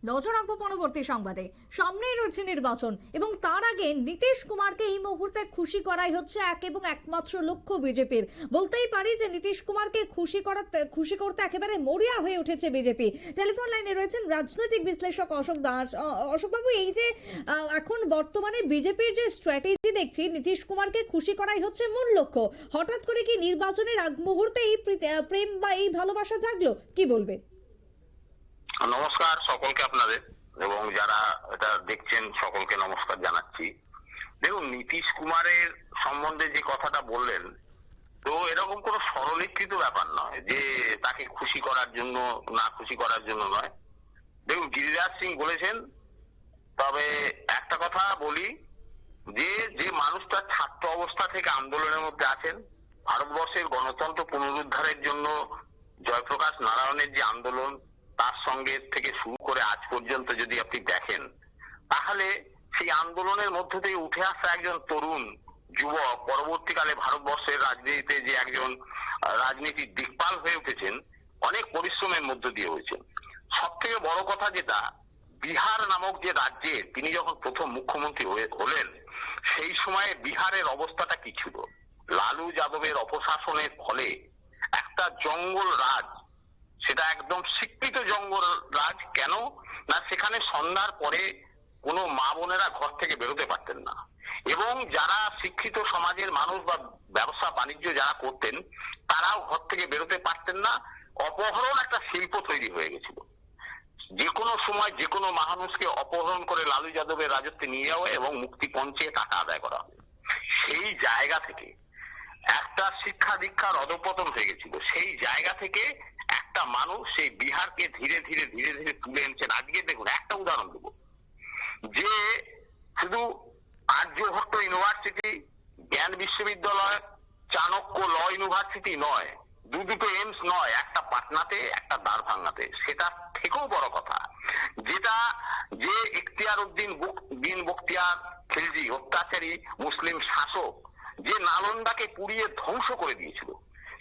নজর রাখবো পরবর্তী সংবাদে। সামনেই রয়েছে নির্বাচন এবং তার আগে নীতিশ কুমারকে এই মুহূর্তে খুশি করাই হচ্ছে এক এবং একমাত্র লক্ষ্য বিজেপির। বলতেই পারি যে নীতিশ কুমারকে খুশি করতে একেবারে মরিয়া হয়ে উঠেছে বিজেপি। টেলিফোন লাইনে রয়েছেন রাজনৈতিক বিশ্লেষক অশোক দাস। অশোক বাবু, এই যে এখন বর্তমানে বিজেপির যে স্ট্র্যাটেজি দেখছি, নীতিশ কুমারকে খুশি করাই হচ্ছে মূল লক্ষ্য, হঠাৎ করে কি নির্বাচনের আগ মুহূর্তে এই প্রেম বা এই ভালোবাসা জাগলো, কি বলবে? নমস্কার সকলকে, আপনাদের এবং যারা এটা দেখছেন সকলকে নমস্কার জানাচ্ছি। দেখুন, নীতিশ কুমারের সম্বন্ধে যে কথাটা বললেন, তো এরকম কোনো সরলীকৃত ব্যাপার নয় যে তাকে খুশি করার জন্য, না খুশি করার জন্য নয়। দেখুন, গিরিরাজ সিং বলেছেন, তবে একটা কথা বলি, যে যে মানুষটা ছাত্র অবস্থা থেকে আন্দোলনের মধ্যে আছেন, ভারতবর্ষের গণতন্ত্র পুনরুদ্ধারের জন্য জয়প্রকাশ নারায়ণের যে আন্দোলন, তার সঙ্গে থেকে শুরু করে আজ পর্যন্ত যদি আপনি দেখেন, তাহলে সেই আন্দোলনের মধ্য থেকে উঠে আসা একজন তরুণ যুবক পরবর্তীকালে ভারতবর্ষের রাজনীতিতে যে একজন রাজনীতির দিকপাল হয়ে উঠেছেন, অনেক পরিশ্রমের মধ্য দিয়ে হয়েছেন। সব থেকে বড় কথা যেটা, বিহার নামক যে রাজ্যে তিনি যখন প্রথম মুখ্যমন্ত্রী হলেন, সেই সময়ে বিহারের অবস্থাটা কি ছিল? লালু যাদবের অপশাসনের ফলে একটা জঙ্গল রাজ, সেটা একদম স্বীকৃত জঙ্গল রাজ। কেন না, সেখানে সন্ধ্যার পরে কোনো মা বোনেরা ঘর থেকে বেরোতে পারতেন না, এবং যারা শিক্ষিত সমাজের মানুষ বা ব্যবসা বাণিজ্য যারা করতেন, তারাও ঘর থেকে বেরোতে পারতেন না। অপহরণ একটা শিল্প তৈরি হয়ে গেছিল। যে কোনো সময় যে কোনো মানুষকে অপহরণ করে লালু যাদবের রাজত্বে নিয়ে যাওয়া এবং মুক্তি পঞ্চিয়ে টাকা আদায় করা হবে। সেই জায়গা থেকে একটা শিক্ষা দীক্ষার অধঃপতন হয়ে গেছিল। সেই জায়গা থেকে একটা মানুষ সেই বিহারকে ধীরে ধীরে ধীরে ধীরে তুলে এনেছেন। আজকে দেখুন, একটা উদাহরণ দেব, যে শুধু আর্যভট্ট ইউনিভার্সিটি, জ্ঞান বিশ্ববিদ্যালয়, চাণক্য ল ইউনিভার্সিটি নয়, দুটো এইমস নয়, একটা পাটনাতে, একটা দ্বারভাঙ্গাতে। সেটা থেকেও বড় কথা, যেটা যে ইখতিয়ার উদ্দিন বিন বখতিয়ার খিলজি অত্যাচারী মুসলিম শাসক, যে নালন্দাকে পুড়িয়ে ধ্বংস করে দিয়েছিল,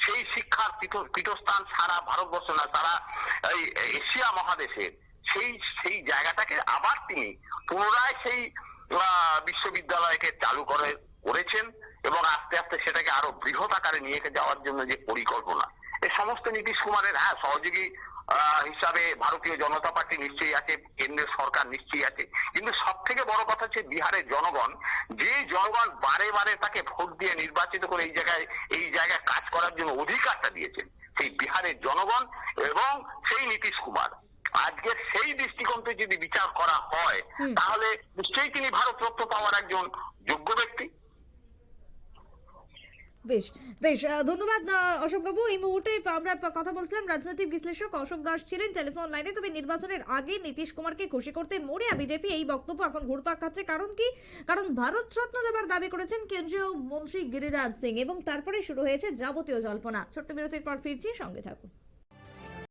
সেই শিক্ষার পীঠস্থান সারা ভারতবর্ষ না, সারা এশিয়া মহাদেশের, সেই সেই জায়গাটাকে আবার তিনি পুনরায় সেই বিশ্ববিদ্যালয়কে চালু করেছেন, এবং আস্তে আস্তে সেটাকে আরো বৃহৎ আকারে নিয়ে যাওয়ার জন্য যে পরিকল্পনা, এই সমস্ত নীতিশ কুমারের সহযোগী হিসাবে ভারতীয় জনতা পার্টি নিশ্চয়ই আছে, কেন্দ্রের সরকার নিশ্চয়ই আছে। কিন্তু সব থেকে বড় কথা হচ্ছে বিহারের জনগণ, যে জনগণ বারে বারে তাকে ভোট দিয়ে নির্বাচিত করে এই জায়গায় কাজ করার জন্য অধিকারটা দিয়েছেন, সেই বিহারের জনগণ এবং সেই নীতিশ কুমার, আজকে সেই দৃষ্টিকোণ থেকে যদি বিচার করা হয়, তাহলে নিশ্চয়ই তিনি ভারতরত্ন পাওয়ার একজন যোগ্য ব্যক্তি। বেশ বেশ, ধন্যবাদ অশোক বাবু। এই মুহূর্তে আমরা কথা বলছিলাম, রাজনৈতিক বিশ্লেষক অশোক দাস ছিলেন টেলিফোন লাইনে। তবে নির্বাচনের আগে নীতিশ কুমারকে খুশি করতে মরিয়া বিজেপি, এই বক্তব্য এখন ঘুরপাক খাচ্ছে। কারণ কি? কারণ ভারত রত্ন দেবার দাবি করেছেন কেন্দ্রীয় মন্ত্রী গিরিরাজ সিং, এবং তারপরে শুরু হয়েছে যাবতীয় জল্পনা। ছোট্ট বিরতির পর ফিরছি, সঙ্গে থাকুন।